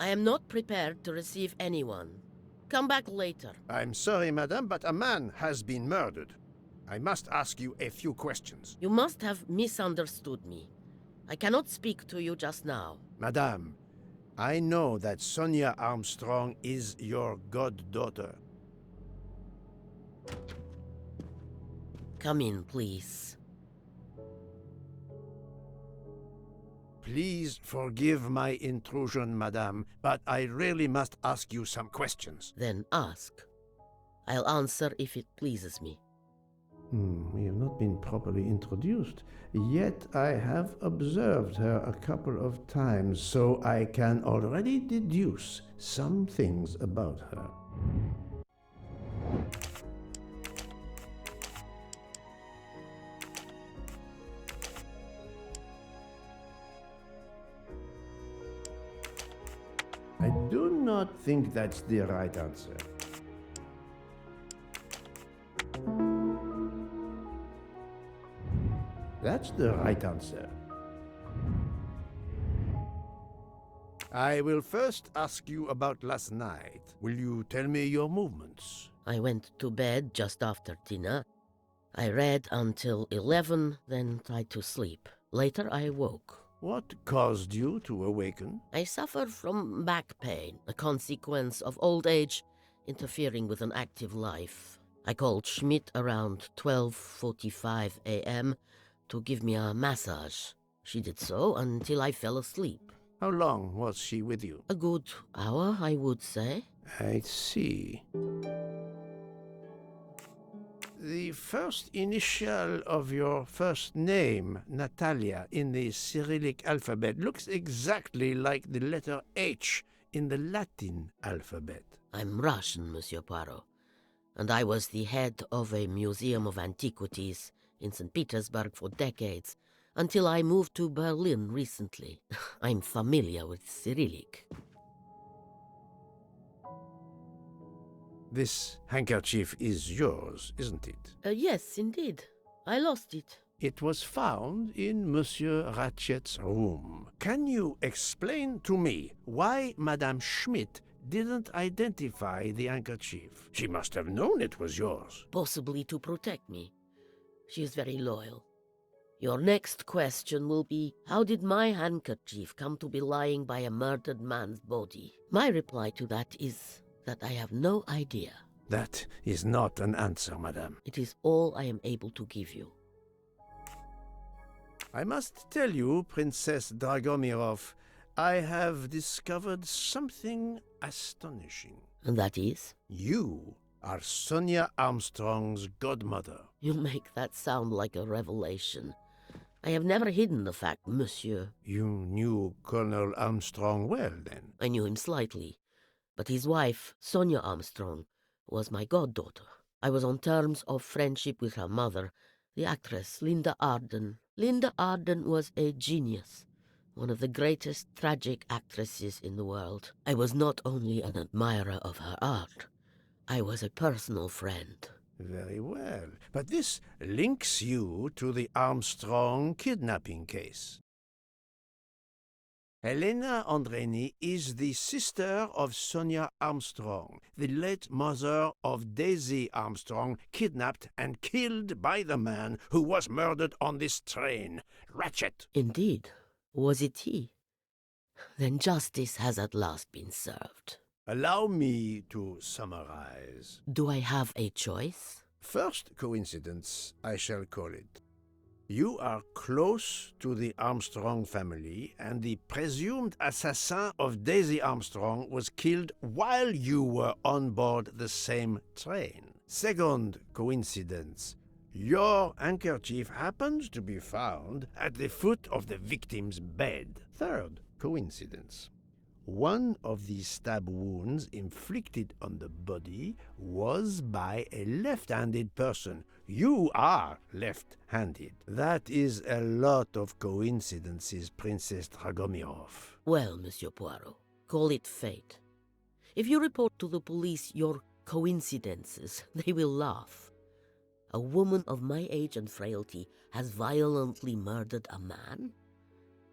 I am not prepared to receive anyone. Come back later. I'm sorry, madame, but a man has been murdered. I must ask you a few questions. You must have misunderstood me. I cannot speak to you just now. Madame, I know that Sonia Armstrong is your goddaughter. Come in, please. Please forgive my intrusion, madame, but I really must ask you some questions. Then ask. I'll answer if it pleases me. We have not been properly introduced, yet I have observed her a couple of times, so I can already deduce some things about her. I do not think that's the right answer. That's the right answer. I will first ask you about last night. Will you tell me your movements? I went to bed just after dinner. I read until 11, then tried to sleep. Later I woke. What caused you to awaken? I suffer from back pain, a consequence of old age interfering with an active life. I called Schmidt around 12:45 a.m. to give me a massage. She did so until I fell asleep. How long was she with you? A good hour, I would say. I see. The first initial of your first name, Natalia, in the Cyrillic alphabet looks exactly like the letter H in the Latin alphabet. I'm Russian, Monsieur Poirot, and I was the head of a museum of antiquities in St. Petersburg for decades, until I moved to Berlin recently. I'm familiar with Cyrillic. This handkerchief is yours, isn't it? Yes, indeed. I lost it. It was found in Monsieur Ratchet's room. Can you explain to me why Madame Schmidt didn't identify the handkerchief? She must have known it was yours. Possibly to protect me. She is very loyal. Your next question will be, how did my handkerchief come to be lying by a murdered man's body? My reply to that is that I have no idea. That is not an answer, madame. It is all I am able to give you. I must tell you, Princess Dragomirov, I have discovered something astonishing. And that is? You are Sonia Armstrong's godmother. You make that sound like a revelation. I have never hidden the fact, monsieur. You knew Colonel Armstrong well, then? I knew him slightly, but his wife, Sonia Armstrong, was my goddaughter. I was on terms of friendship with her mother, the actress Linda Arden. Linda Arden was a genius, one of the greatest tragic actresses in the world. I was not only an admirer of her art, I was a personal friend. Very well. But this links you to the Armstrong kidnapping case. Helena Andreni is the sister of Sonia Armstrong, the late mother of Daisy Armstrong, kidnapped and killed by the man who was murdered on this train, Ratchet. Indeed. Was it he? Then justice has at last been served. Allow me to summarize. Do I have a choice? First coincidence, I shall call it. You are close to the Armstrong family, and the presumed assassin of Daisy Armstrong was killed while you were on board the same train. Second coincidence. Your handkerchief happens to be found at the foot of the victim's bed. Third coincidence. One of the stab wounds inflicted on the body was by a left-handed person. You are left-handed. That is a lot of coincidences, Princess Dragomirov. Well, Monsieur Poirot, call it fate. If you report to the police your coincidences, they will laugh. A woman of my age and frailty has violently murdered a man?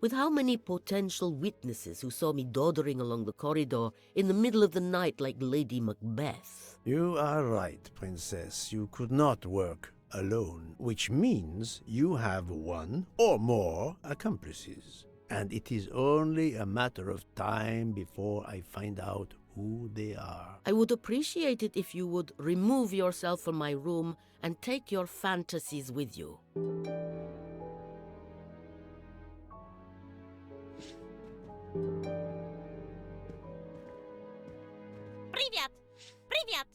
With how many potential witnesses who saw me doddering along the corridor in the middle of the night like Lady Macbeth? You are right, Princess. You could not work alone, which means you have one or more accomplices. And it is only a matter of time before I find out who they are. I would appreciate it if you would remove yourself from my room and take your fantasies with you. Привет! Привет!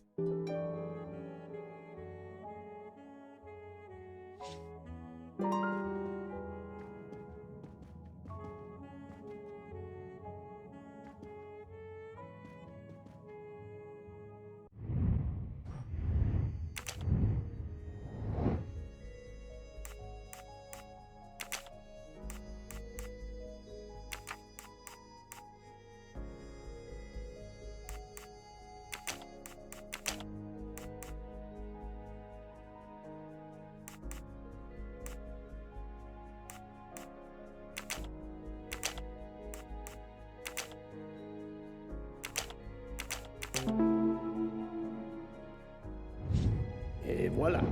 Et voilà.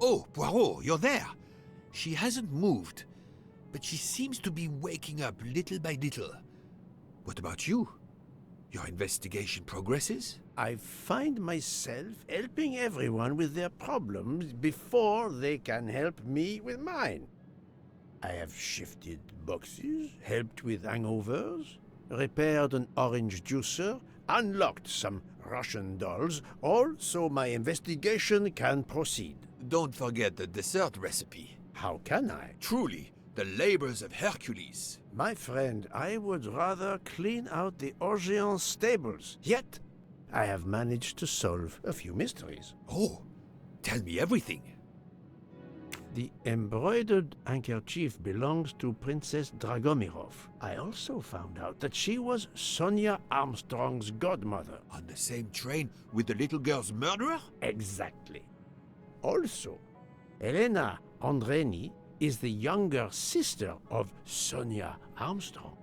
Oh, Poirot, you're there. She hasn't moved, but she seems to be waking up little by little. What about you? Your investigation progresses? I find myself helping everyone with their problems before they can help me with mine. I have shifted boxes, helped with hangovers, repaired an orange juicer, unlocked some Russian dolls, all so my investigation can proceed. Don't forget the dessert recipe. How can I? Truly, the labors of Hercules. My friend, I would rather clean out the Orient stables. Yet, I have managed to solve a few mysteries. Oh, tell me everything. The embroidered handkerchief belongs to Princess Dragomirov. I also found out that she was Sonia Armstrong's godmother. On the same train with the little girl's murderer? Exactly. Also, Elena Andreni is the younger sister of Sonia Armstrong,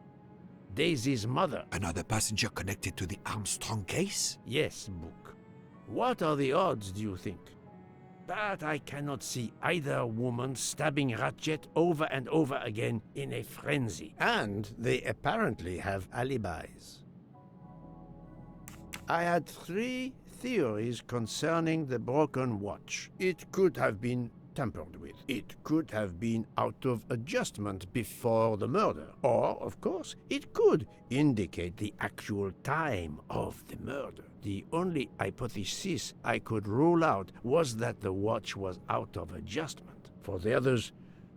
Daisy's mother. Another passenger connected to the Armstrong case? Yes, Book. What are the odds, do you think? But I cannot see either woman stabbing Ratchet over and over again in a frenzy. And they apparently have alibis. I had 3 theories concerning the broken watch. It could have been tampered with. It could have been out of adjustment before the murder. Or, of course, it could indicate the actual time of the murder. The only hypothesis I could rule out was that the watch was out of adjustment. For the others,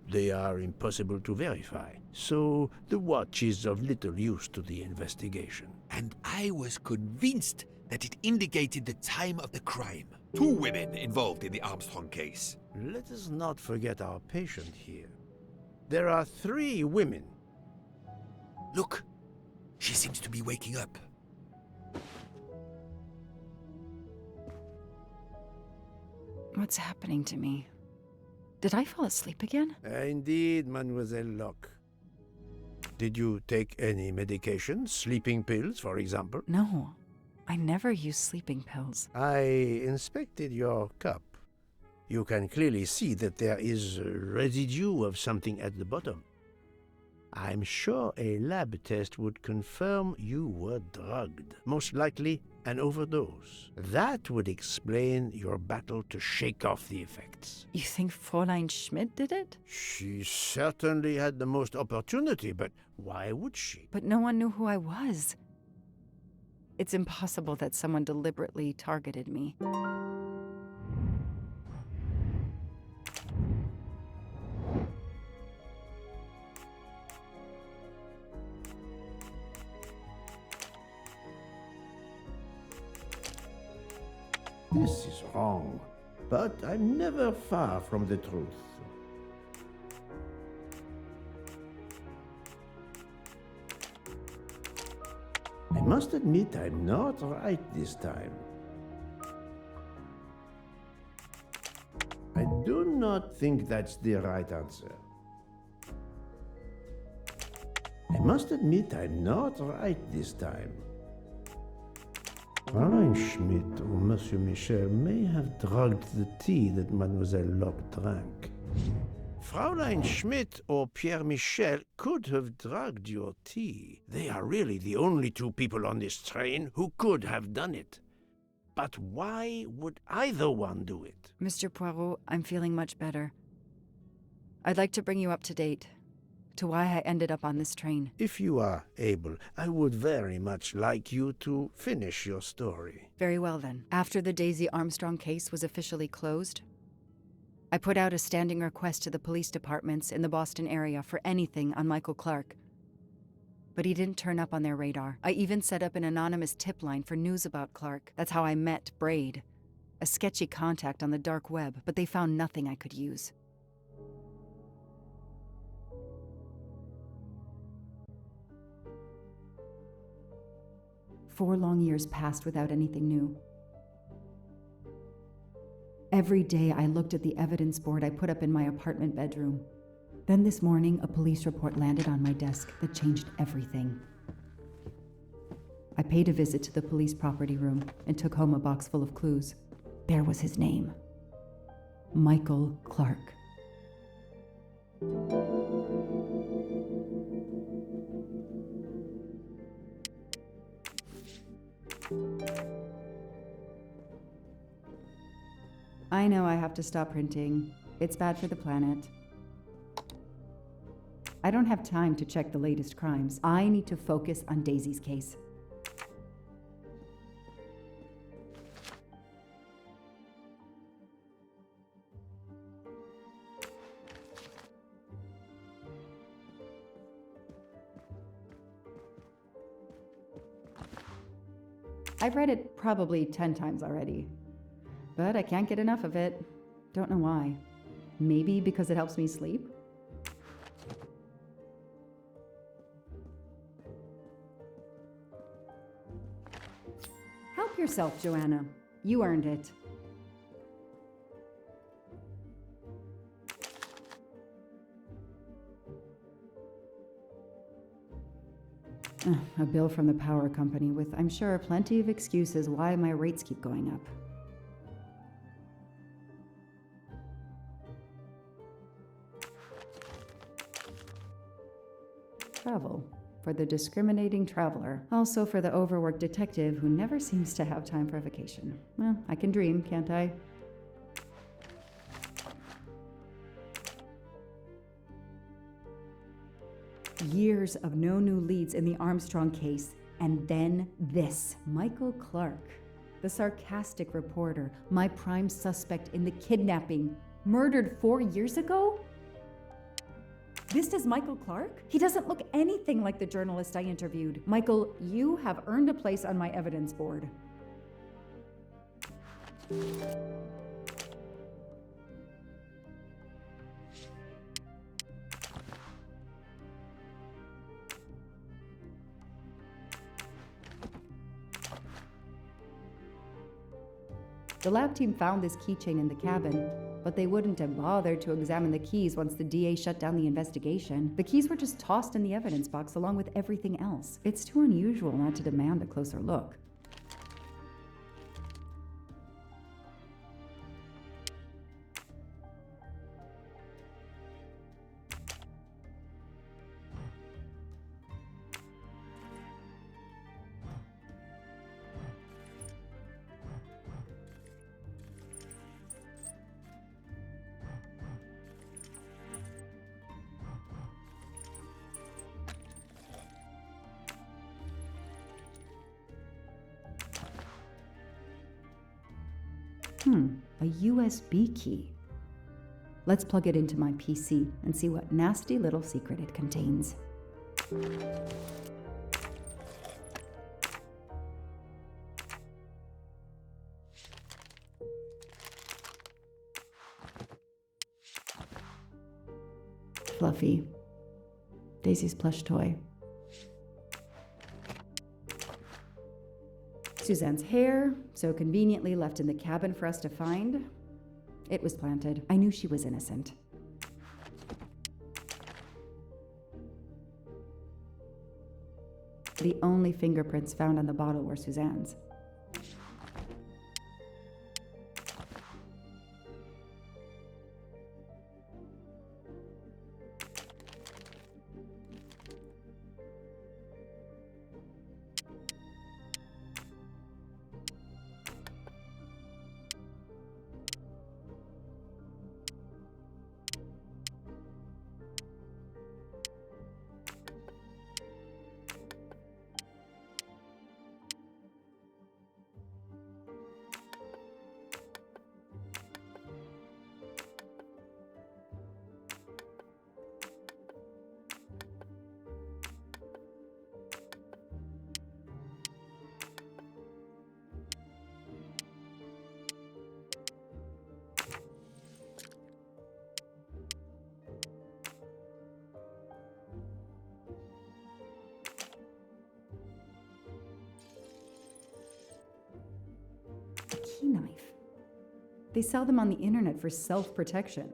they are impossible to verify. So the watch is of little use to the investigation. And I was convinced that it indicated the time of the crime. 2 women involved in the Armstrong case. Let us not forget our patient here. There are 3 women. Look, she seems to be waking up. What's happening to me? Did I fall asleep again? Indeed, Mademoiselle Locke. Did you take any medication? Sleeping pills, for example? No, I never use sleeping pills. I inspected your cup. You can clearly see that there is a residue of something at the bottom. I'm sure a lab test would confirm you were drugged. Most likely an overdose. That would explain your battle to shake off the effects. You think Fräulein Schmidt did it? She certainly had the most opportunity, but why would she? But no one knew who I was. It's impossible that someone deliberately targeted me. This is wrong, but I'm never far from the truth. I must admit I'm not right this time. I do not think that's the right answer. I must admit I'm not right this time. Fräulein Schmidt or Monsieur Michel may have drugged the tea that Mademoiselle Locke drank. Fräulein Schmidt or Pierre Michel could have drugged your tea. They are really the only two people on this train who could have done it. But why would either one do it? Mr. Poirot, I'm feeling much better. I'd like to bring you up to date to why I ended up on this train. If you are able, I would very much like you to finish your story. Very well then. After the Daisy Armstrong case was officially closed, I put out a standing request to the police departments in the Boston area for anything on Michael Clark. But he didn't turn up on their radar. I even set up an anonymous tip line for news about Clark. That's how I met Braid, a sketchy contact on the dark web, but they found nothing I could use. Four long years passed without anything new. Every day I looked at the evidence board I put up in my apartment bedroom. Then this morning, a police report landed on my desk that changed everything. I paid a visit to the police property room and took home a box full of clues. There was his name. Michael Clark. I know I have to stop printing. It's bad for the planet. I don't have time to check the latest crimes. I need to focus on Daisy's case. I've read it probably 10 times already, but I can't get enough of it. Don't know why. Maybe because it helps me sleep? Help yourself, Joanna. You earned it. A bill from the power company with, I'm sure, plenty of excuses why my rates keep going up. Travel. For the discriminating traveler. Also for the overworked detective who never seems to have time for a vacation. Well, I can dream, can't I? Years of no new leads in the Armstrong case, and then this. Michael Clark, the sarcastic reporter, my prime suspect in the kidnapping, murdered 4 years ago? This is Michael Clark? He doesn't look anything like the journalist I interviewed. Michael, you have earned a place on my evidence board. The lab team found this keychain in the cabin, but they wouldn't have bothered to examine the keys once the DA shut down the investigation. The keys were just tossed in the evidence box along with everything else. It's too unusual not to demand a closer look. A USB key. Let's plug it into my PC and see what nasty little secret it contains. Fluffy. Daisy's plush toy. Suzanne's hair, so conveniently left in the cabin for us to find. It was planted. I knew she was innocent. The only fingerprints found on the bottle were Suzanne's. A key knife. They sell them on the internet for self-protection.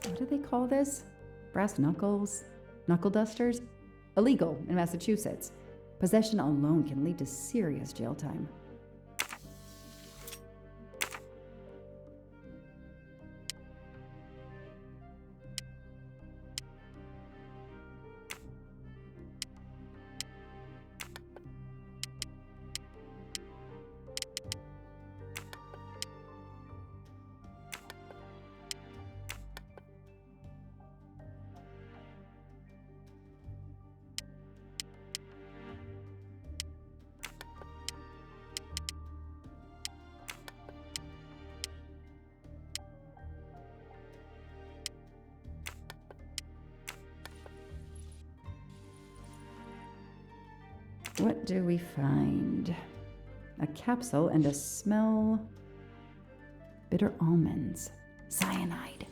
What do they call this? Brass knuckles? Knuckle dusters? Illegal in Massachusetts. Possession alone can lead to serious jail time. What do we find? A capsule and a smell. Bitter almonds. Cyanide.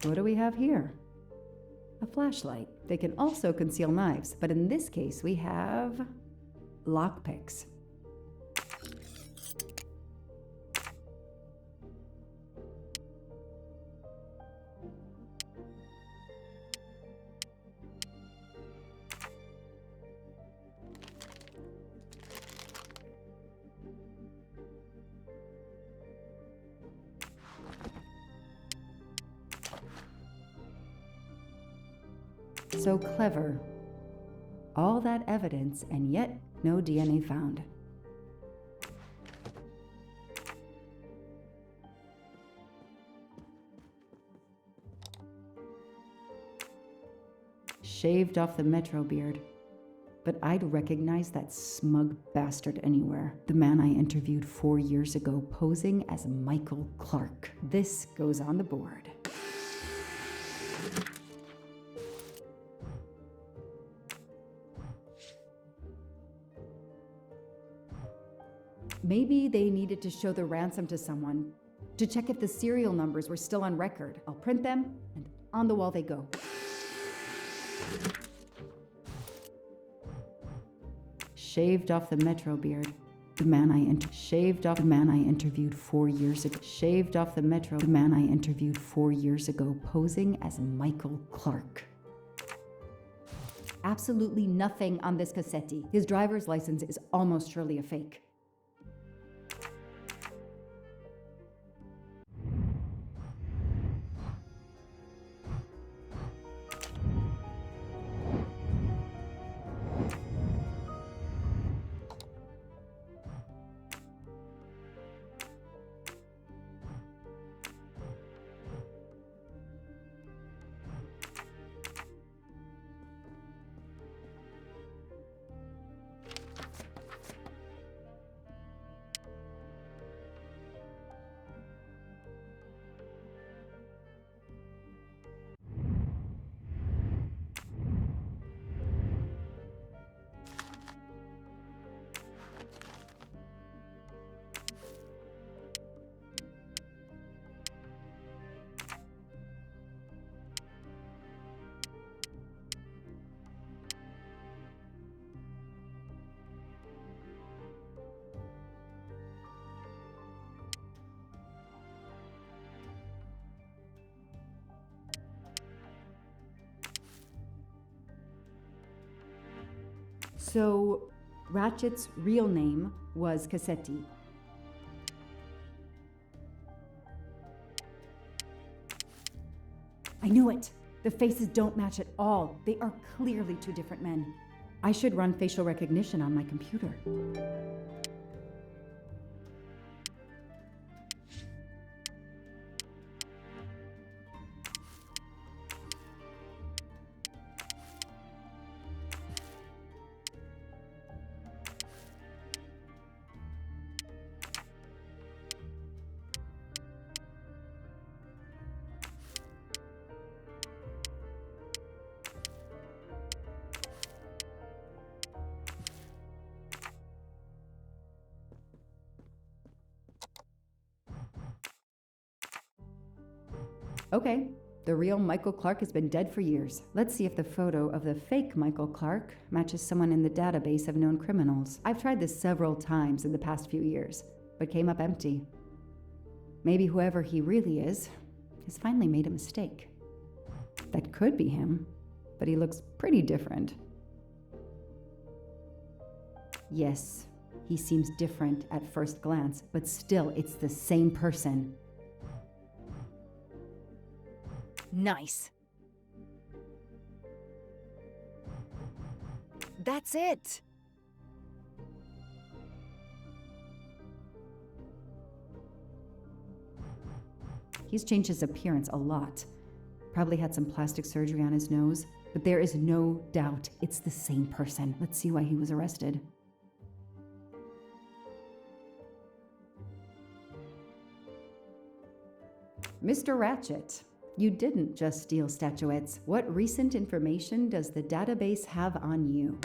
What do we have here? A flashlight. They can also conceal knives, but in this case we have lockpicks. So clever. All that evidence, and yet no DNA found. Shaved off the Metro beard. But I'd recognize that smug bastard anywhere. The man I interviewed 4 years ago posing as Michael Clark. This goes on the board. Maybe they needed to show the ransom to someone, to check if the serial numbers were still on record. I'll print them, and on the wall they go. Shaved off the metro beard. The man I interviewed 4 years ago. Shaved off the metro. The man I interviewed 4 years ago, posing as Michael Clark. Absolutely nothing on this Cassetti. His driver's license is almost surely a fake. So, Ratchet's real name was Cassetti. I knew it! The faces don't match at all. They are clearly two different men. I should run facial recognition on my computer. Okay, the real Michael Clark has been dead for years. Let's see if the photo of the fake Michael Clark matches someone in the database of known criminals. I've tried this several times in the past few years, but came up empty. Maybe whoever he really is has finally made a mistake. That could be him, but he looks pretty different. Yes, he seems different at first glance, but still, it's the same person. Nice. That's it. He's changed his appearance a lot. Probably had some plastic surgery on his nose, but there is no doubt it's the same person. Let's see why he was arrested. Mr. Ratchet, you didn't just steal statuettes. What recent information does the database have on you?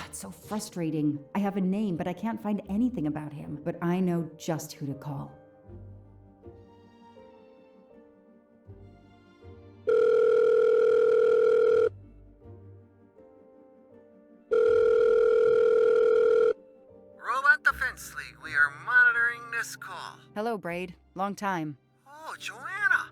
It's so frustrating. I have a name, but I can't find anything about him. But I know just who to call. Robot Defense League, we are monitoring this call. Hello, Braid. Long time. Oh, Joanna.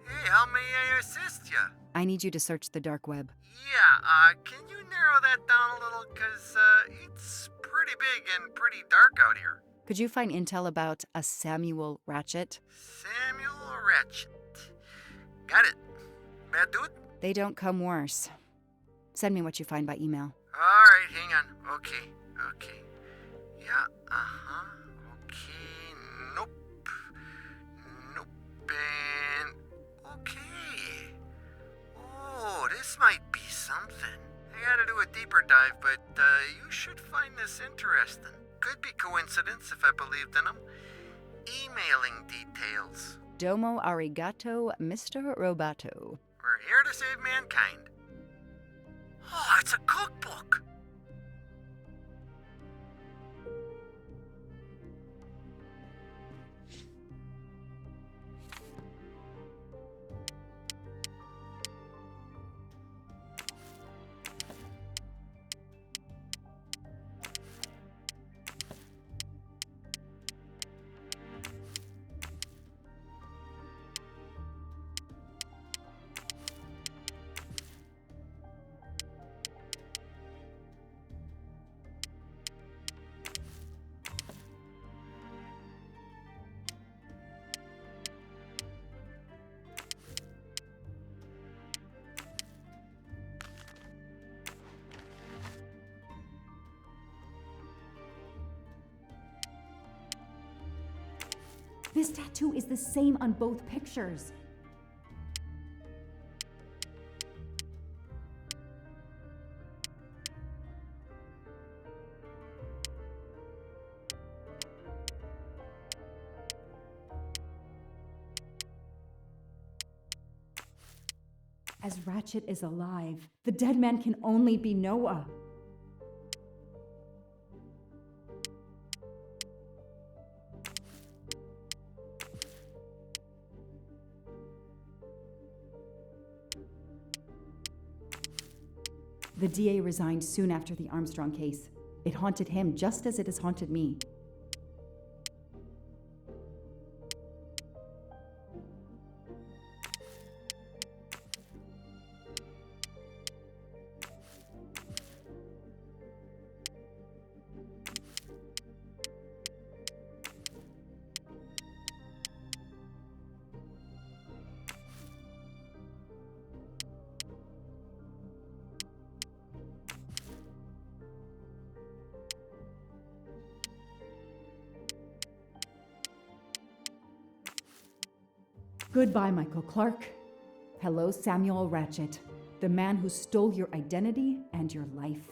Hey, how may I assist you? I need you to search the dark web. Yeah, can you narrow that down a little? Because, it's pretty big and pretty dark out here. Could you find intel about a Samuel Ratchet? Samuel Ratchet. Got it. Bad dude? They don't come worse. Send me what you find by email. Alright, hang on. Okay. Yeah, okay. Nope. And... okay. Oh, this might be something. I gotta do a deeper dive, but you should find this interesting. Could be coincidence if I believed in them. Emailing details. Domo arigato, Mr. Roboto. We're here to save mankind. Oh, it's a cookbook. This tattoo is the same on both pictures. As Ratchet is alive, the dead man can only be Noah. The DA resigned soon after the Armstrong case. It haunted him just as it has haunted me. Goodbye, Michael Clark. Hello, Samuel Ratchet, the man who stole your identity and your life.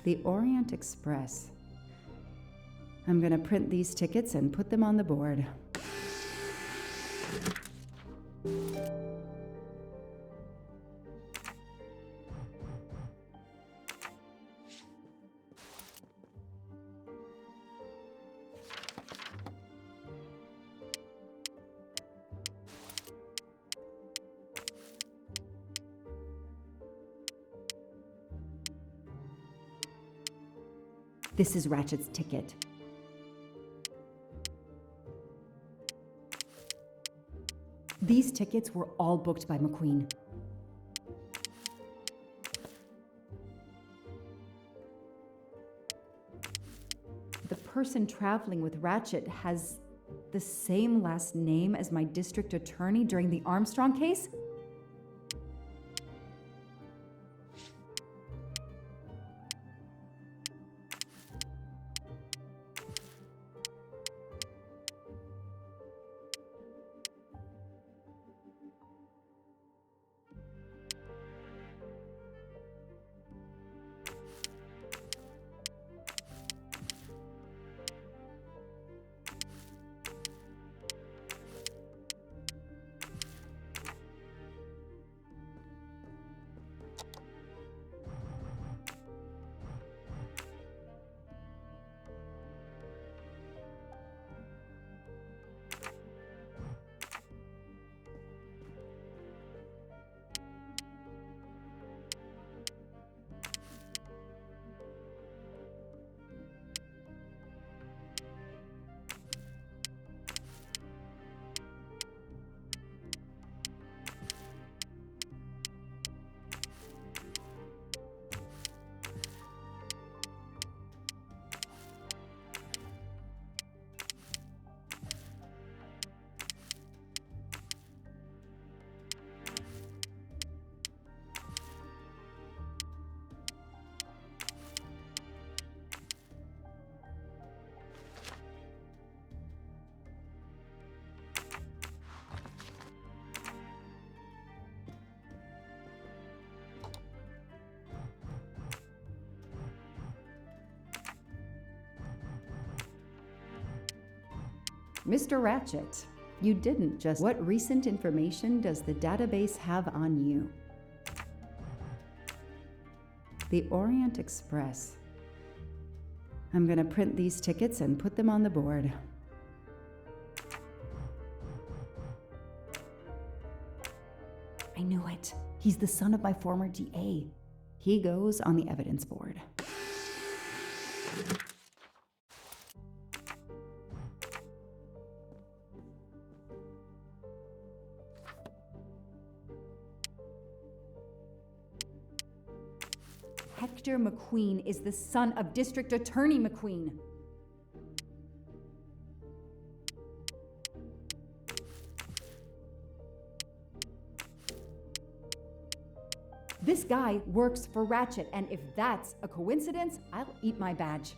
The Orient Express. I'm gonna print these tickets and put them on the board. This is Ratchet's ticket. These tickets were all booked by McQueen. The person traveling with Ratchet has the same last name as my district attorney during the Armstrong case? Mr. Ratchet, you didn't just... What recent information does the database have on you? The Orient Express. I'm gonna print these tickets and put them on the board. I knew it. He's the son of my former DA. He goes on the evidence board. Hector McQueen is the son of District Attorney McQueen. This guy works for Ratchet, and if that's a coincidence, I'll eat my badge.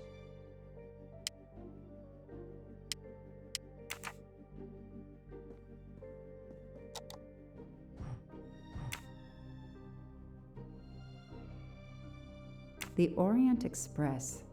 The Orient Express.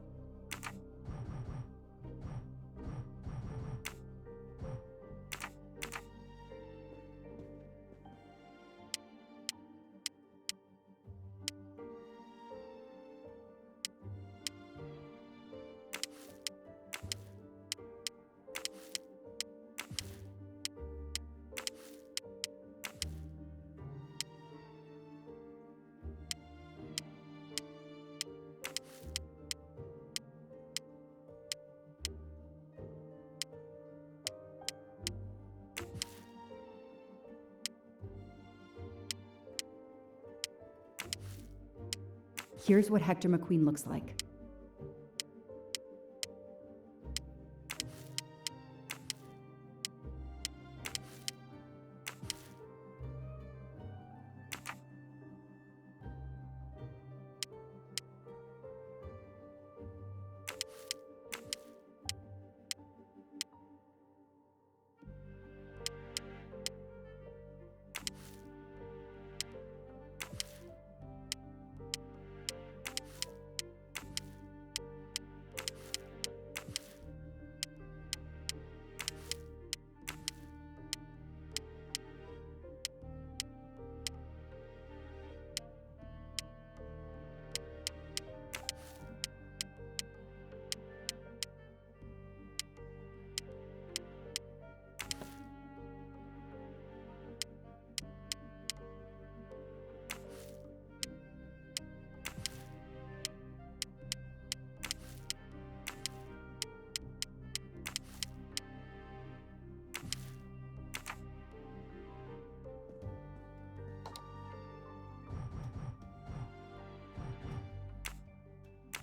Here's what Hector McQueen looks like.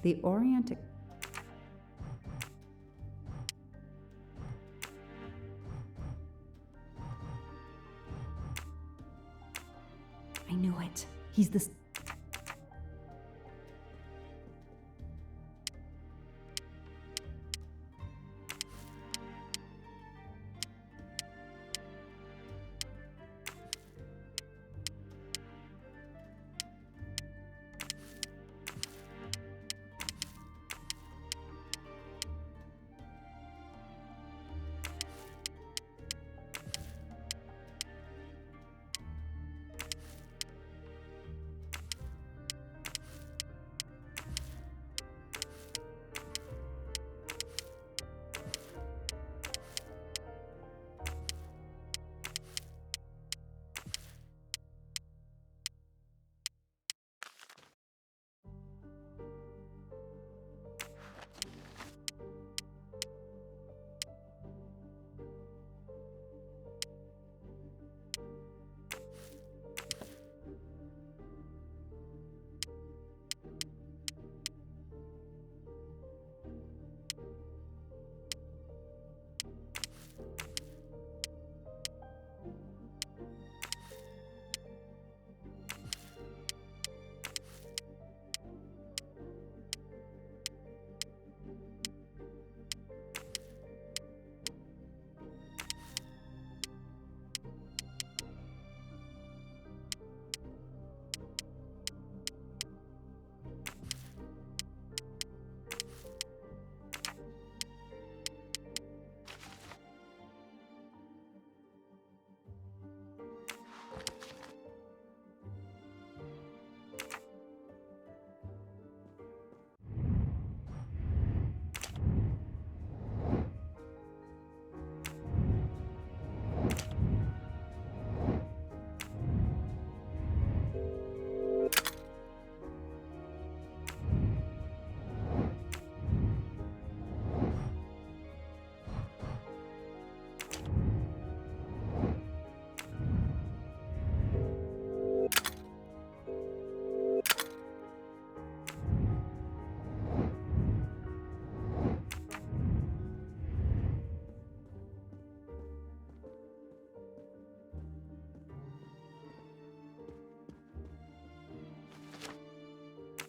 The Orient... I knew it. He's the...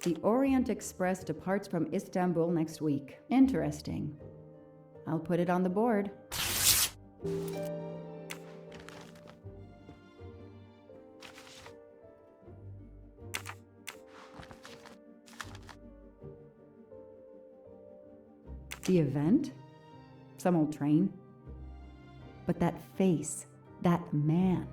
The Orient Express departs from Istanbul next week. Interesting. I'll put it on the board. The event? Some old train. But that face, that man.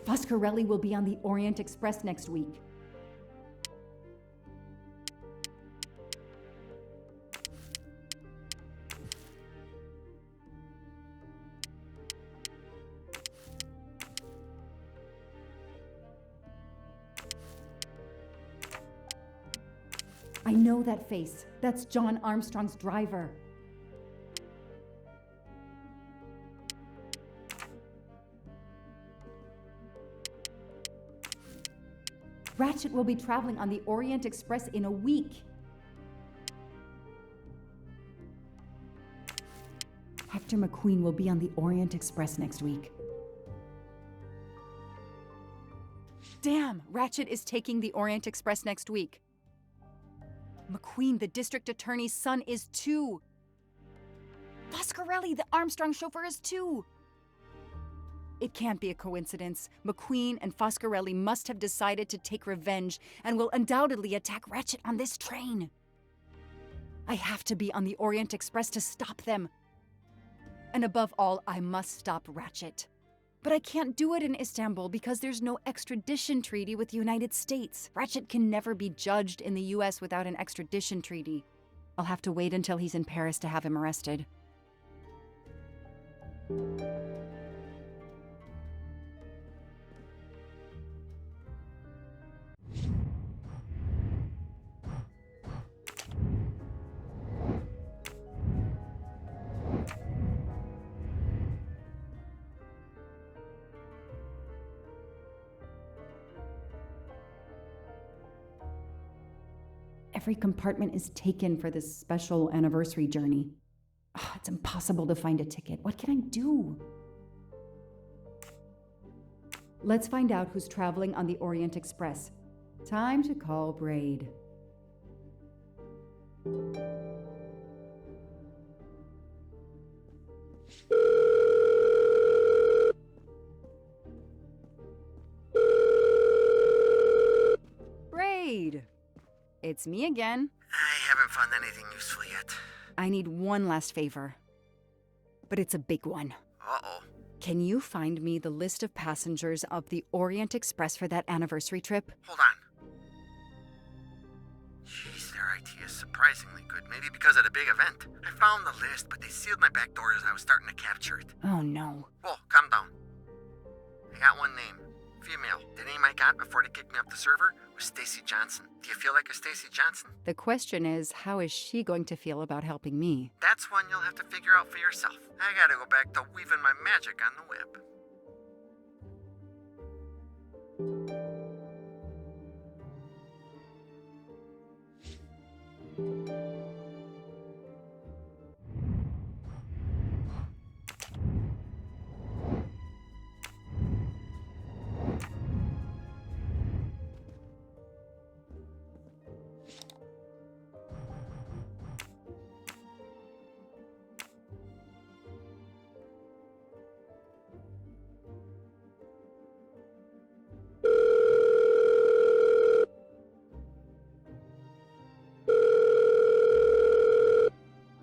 Foscarelli will be on the Orient Express next week. I know that face. That's John Armstrong's driver. Ratchet will be traveling on the Orient Express in a week. Hector McQueen will be on the Orient Express next week. Damn, Ratchet is taking the Orient Express next week. McQueen, the district attorney's son, is too. Foscarelli, the Armstrong chauffeur, is too. It can't be a coincidence. McQueen and Foscarelli must have decided to take revenge and will undoubtedly attack Ratchet on this train. I have to be on the Orient Express to stop them. And above all, I must stop Ratchet. But I can't do it in Istanbul because there's no extradition treaty with the United States. Ratchet can never be judged in the US without an extradition treaty. I'll have to wait until he's in Paris to have him arrested. Every compartment is taken for this special anniversary journey. Oh, it's impossible to find a ticket. What can I do? Let's find out who's traveling on the Orient Express. Time to call Braid. Braid! It's me again. I haven't found anything useful yet. I need one last favor. But it's a big one. Uh-oh. Can you find me the list of passengers of the Orient Express for that anniversary trip? Hold on. Jeez, their IT is surprisingly good. Maybe because of the big event. I found the list, but they sealed my back door as I was starting to capture it. Oh no. Whoa, calm down. I got one name. Female. The name I got before they kicked me off the server was Stacy Johnson. Do you feel like a Stacy Johnson? The question is, how is she going to feel about helping me? That's one you'll have to figure out for yourself. I gotta go back to weaving my magic on the web.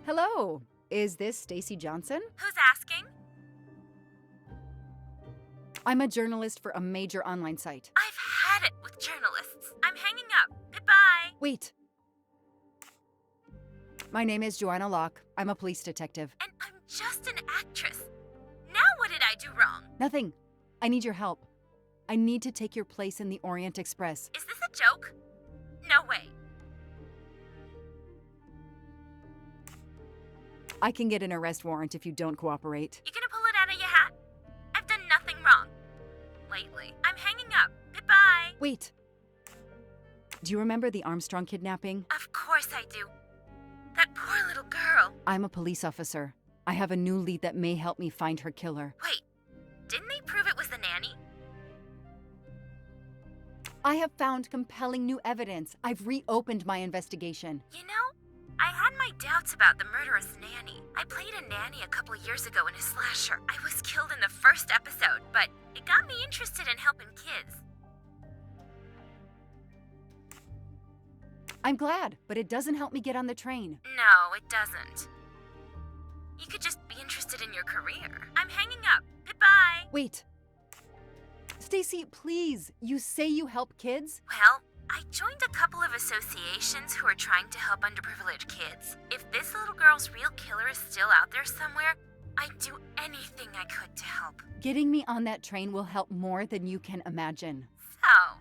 Hello, is this Stacy Johnson? Who's asking? I'm a journalist for a major online site. I've had it with journalists. I'm hanging up. Goodbye. Wait. My name is Joanna Locke. I'm a police detective. And I'm just an actress. Now what did I do wrong? Nothing. I need your help. I need to take your place in the Orient Express. Is this a joke? No way. I can get an arrest warrant if you don't cooperate. You gonna pull it out of your hat? I've done nothing wrong. Lately. I'm hanging up. Goodbye. Wait. Do you remember the Armstrong kidnapping? Of course I do. That poor little girl. I'm a police officer. I have a new lead that may help me find her killer. Wait, didn't they prove it was the nanny? I have found compelling new evidence. I've reopened my investigation. You know, I had my doubts about the murderous nanny. I played a nanny a couple years ago in a slasher. I was killed in the first episode, but it got me interested in helping kids. I'm glad, but it doesn't help me get on the train. No, it doesn't. You could just be interested in your career. I'm hanging up. Goodbye. Wait. Stacy, please. You say you help kids? Well, I joined a couple of associations who are trying to help underprivileged kids. If this little girl's real killer is still out there somewhere, I'd do anything I could to help. Getting me on that train will help more than you can imagine. So,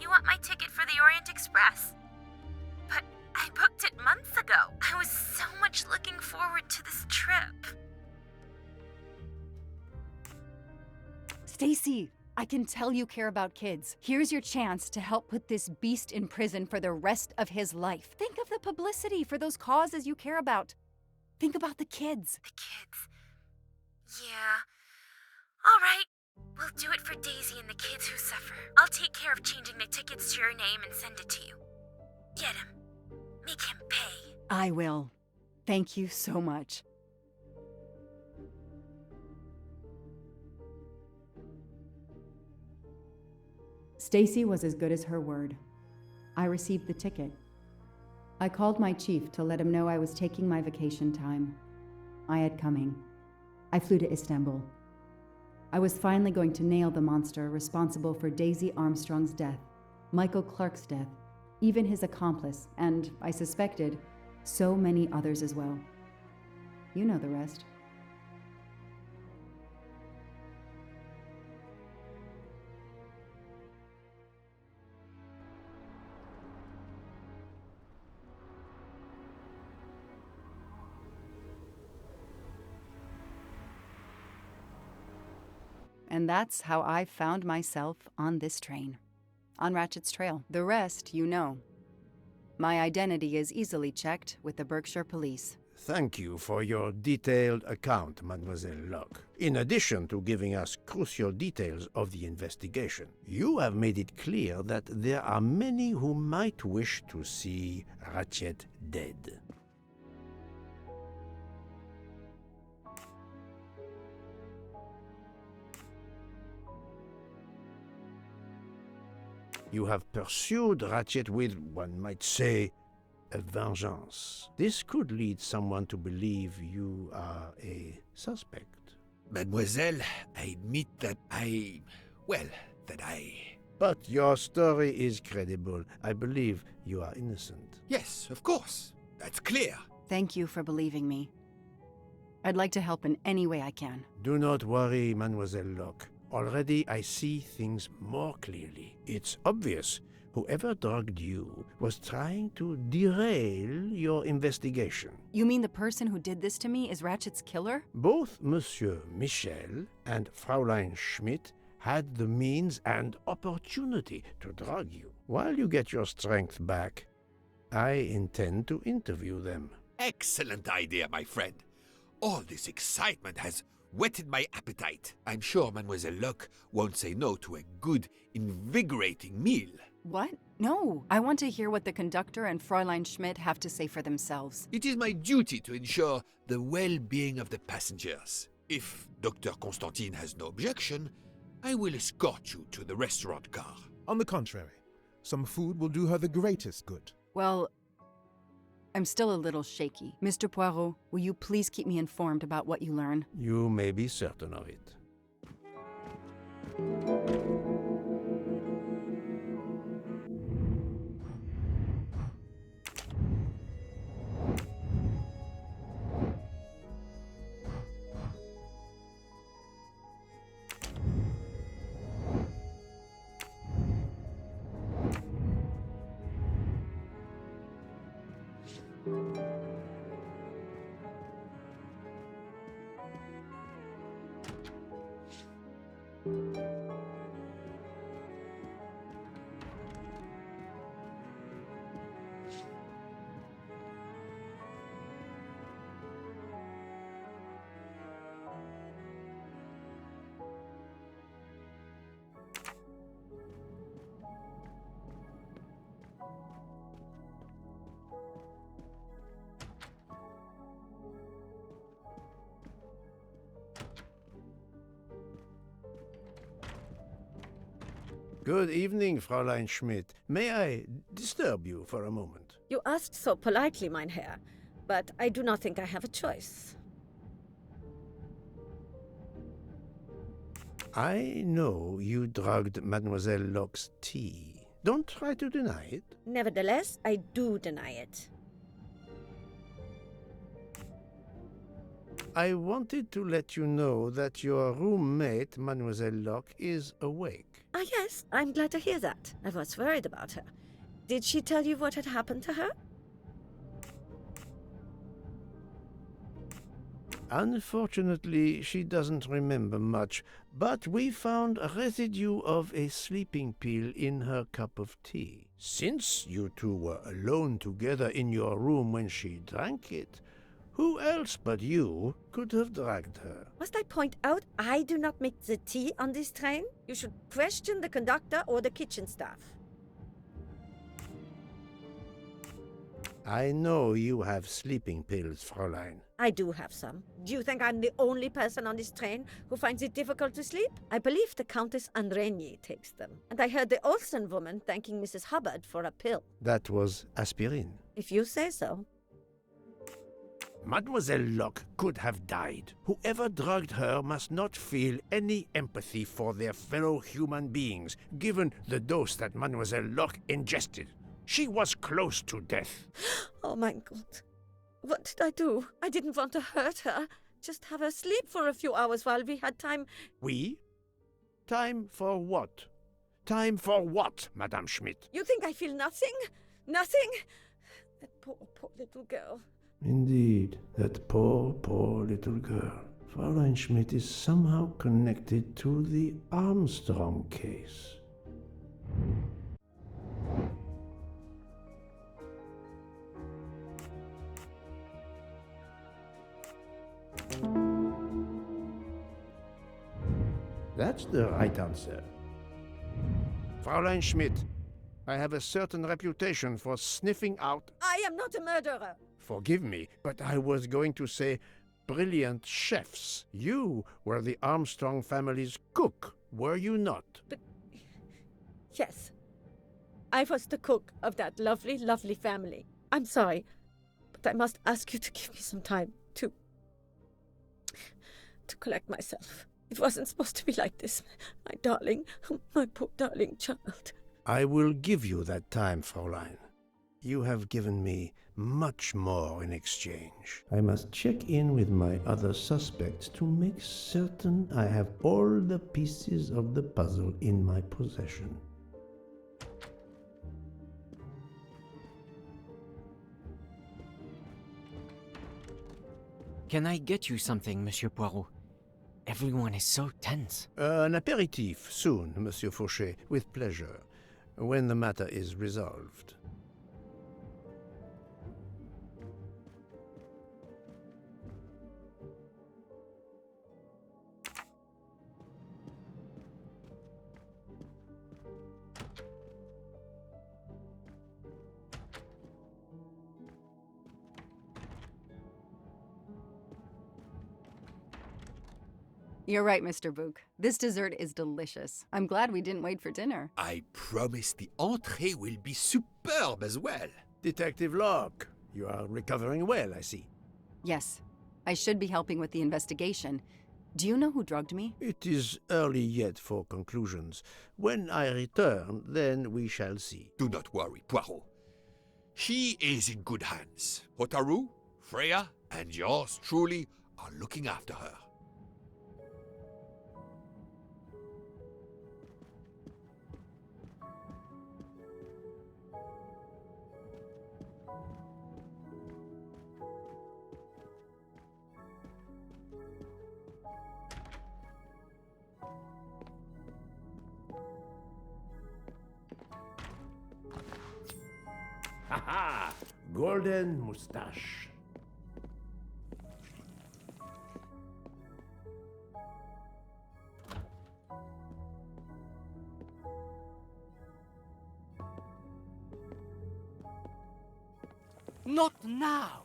you want my ticket for the Orient Express? But I booked it months ago. I was so much looking forward to this trip. Stacy, I can tell you care about kids. Here's your chance to help put this beast in prison for the rest of his life. Think of the publicity for those causes you care about. Think about the kids. The kids. Yeah. All right. We'll do it for Daisy and the kids who suffer. I'll take care of changing the tickets to your name and send it to you. Get him. Make him pay. I will. Thank you so much. Stacy was as good as her word. I received the ticket. I called my chief to let him know I was taking my vacation time. I had coming. I flew to Istanbul. I was finally going to nail the monster responsible for Daisy Armstrong's death, Michael Clark's death, even his accomplice, and, I suspected, so many others as well. You know the rest. And that's how I found myself on this train. On Ratchet's trail. The rest, you know. My identity is easily checked with the Berkshire Police. Thank you for your detailed account, Mademoiselle Locke. In addition to giving us crucial details of the investigation, you have made it clear that there are many who might wish to see Ratchet dead. You have pursued Ratchet with, one might say, a vengeance. This could lead someone to believe you are a suspect. Mademoiselle, I admit that But your story is credible. I believe you are innocent. Yes, of course. That's clear. Thank you for believing me. I'd like to help in any way I can. Do not worry, Mademoiselle Locke. Already I see things more clearly. It's obvious whoever drugged you was trying to derail your investigation. You mean the person who did this to me is Ratchet's killer? Both Monsieur Michel and Fraulein Schmidt had the means and opportunity to drug you. While you get your strength back, I intend to interview them. Excellent idea, my friend. All this excitement has whetted my appetite. I'm sure Mademoiselle Locke won't say no to a good, invigorating meal. What? No. I want to hear what the conductor and Fräulein Schmidt have to say for themselves. It is my duty to ensure the well-being of the passengers. If Dr. Constantine has no objection, I will escort you to the restaurant car. On the contrary, some food will do her the greatest good. Well, I'm still a little shaky. Mr. Poirot, will you please keep me informed about what you learn? You may be certain of it. Good evening, Fräulein Schmidt. May I disturb you for a moment? You asked so politely, mein Herr, but I do not think I have a choice. I know you drugged Mademoiselle Locke's tea. Don't try to deny it. Nevertheless, I do deny it. I wanted to let you know that your roommate, Mademoiselle Locke, is awake. Ah, yes, I'm glad to hear that. I was worried about her. Did she tell you what had happened to her? Unfortunately, she doesn't remember much, but we found a residue of a sleeping pill in her cup of tea. Since you two were alone together in your room when she drank it, who else but you could have drugged her? Must I point out I do not make the tea on this train? You should question the conductor or the kitchen staff. I know you have sleeping pills, Fräulein. I do have some. Do you think I'm the only person on this train who finds it difficult to sleep? I believe the Countess Andrenier takes them. And I heard the Olsen woman thanking Mrs. Hubbard for a pill. That was aspirin. If you say so. Mademoiselle Locke could have died. Whoever drugged her must not feel any empathy for their fellow human beings, given the dose that Mademoiselle Locke ingested. She was close to death. Oh my God. What did I do? I didn't want to hurt her. Just have her sleep for a few hours while we had time. We? Time for what? Time for what, Madame Schmidt? You think I feel nothing? Nothing? That poor, poor little girl. Indeed, that poor, poor little girl. Fräulein Schmidt is somehow connected to the Armstrong case. That's the right answer. Fräulein Schmidt, I have a certain reputation for sniffing out... I am not a murderer. Forgive me, but I was going to say brilliant chefs. You were the Armstrong family's cook, were you not? But yes, I was the cook of that lovely, lovely family. I'm sorry, but I must ask you to give me some time to collect myself. It wasn't supposed to be like this, my darling, my poor darling child. I will give you that time, Fräulein. You have given me much more in exchange. I must check in with my other suspects to make certain I have all the pieces of the puzzle in my possession. Can I get you something, Monsieur Poirot? Everyone is so tense. An aperitif soon, Monsieur Fauchet, with pleasure, when the matter is resolved. You're right, Mr. Book. This dessert is delicious. I'm glad we didn't wait for dinner. I promise the entrée will be superb as well. Detective Locke, you are recovering well, I see. Yes, I should be helping with the investigation. Do you know who drugged me? It is early yet for conclusions. When I return, then we shall see. Do not worry, Poirot. She is in good hands. Hotaru, Freya, and yours truly are looking after her. Ha-ha! Golden moustache. Not now!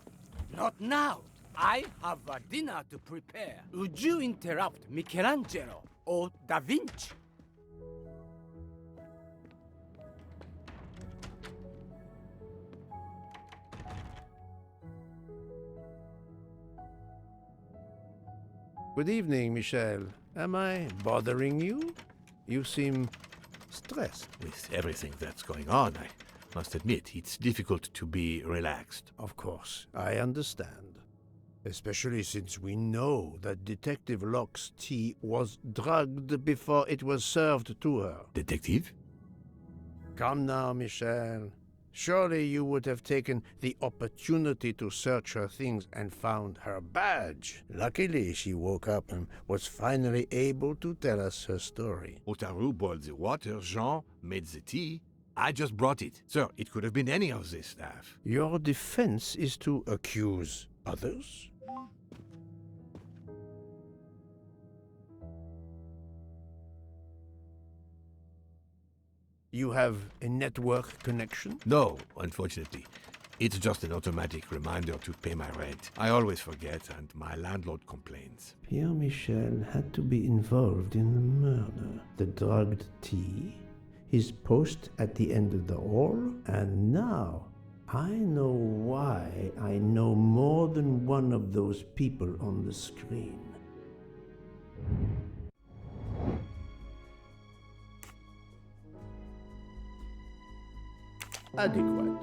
Not now! I have a dinner to prepare. Would you interrupt Michelangelo or Da Vinci? Good evening, Michel. Am I bothering you? You seem stressed. With everything that's going on, I must admit, it's difficult to be relaxed. Of course, I understand. Especially since we know that Detective Locke's tea was drugged before it was served to her. Detective? Come now, Michel. Surely you would have taken the opportunity to search her things and found her badge. Luckily, she woke up and was finally able to tell us her story. Hotaru boiled the water, Jean made the tea. I just brought it. Sir, it could have been any of the staff. Your defense is to accuse others? You have a network connection? No, unfortunately. It's just an automatic reminder to pay my rent. I always forget, and my landlord complains. Pierre Michel had to be involved in the murder. The drugged tea, his post at the end of the hall, and now I know why I know more than one of those people on the screen. Adequate.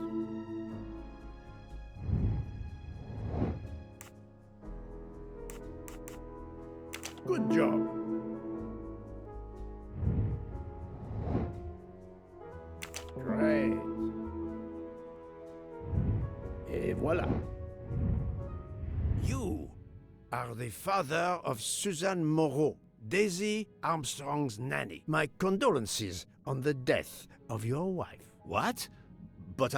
Good job. Great. Et voilà. You are the father of Suzanne Moreau, Daisy Armstrong's nanny. My condolences on the death of your wife. What? But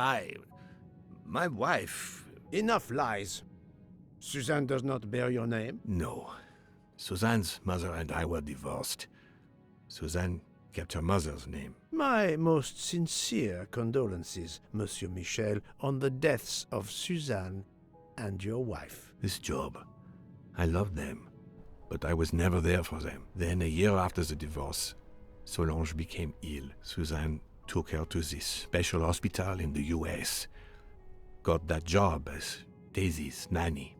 my wife... Enough lies. Suzanne does not bear your name? No. Suzanne's mother and I were divorced. Suzanne kept her mother's name. My most sincere condolences, Monsieur Michel, on the deaths of Suzanne and your wife. This job, I loved them, but I was never there for them. Then, a year after the divorce, Solange became ill. Suzanne took her to this special hospital in the US. Got that job as Daisy's nanny.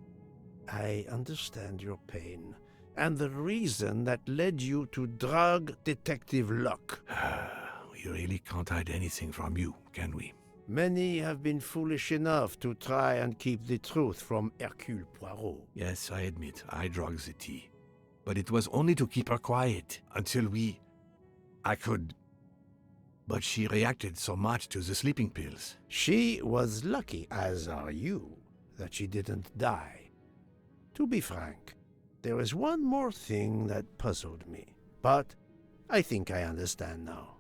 I understand your pain, and the reason that led you to drug Detective Locke. We really can't hide anything from you, can we? Many have been foolish enough to try and keep the truth from Hercule Poirot. Yes, I admit, I drugged the tea. But it was only to keep her quiet, until I could... But she reacted so much to the sleeping pills. She was lucky, as are you, that she didn't die. To be frank, there is one more thing that puzzled me, but I think I understand now.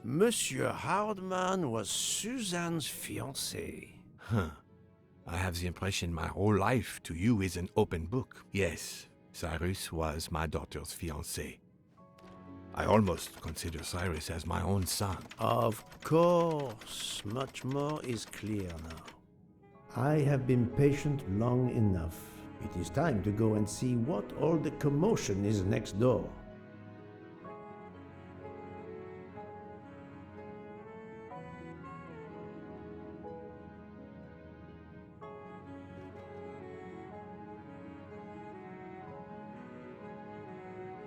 Monsieur Hardman was Suzanne's fiancé. Huh. I have the impression my whole life to you is an open book. Yes, Cyrus was my daughter's fiancé. I almost consider Cyrus as my own son. Of course, much more is clear now. I have been patient long enough. It is time to go and see what all the commotion is next door.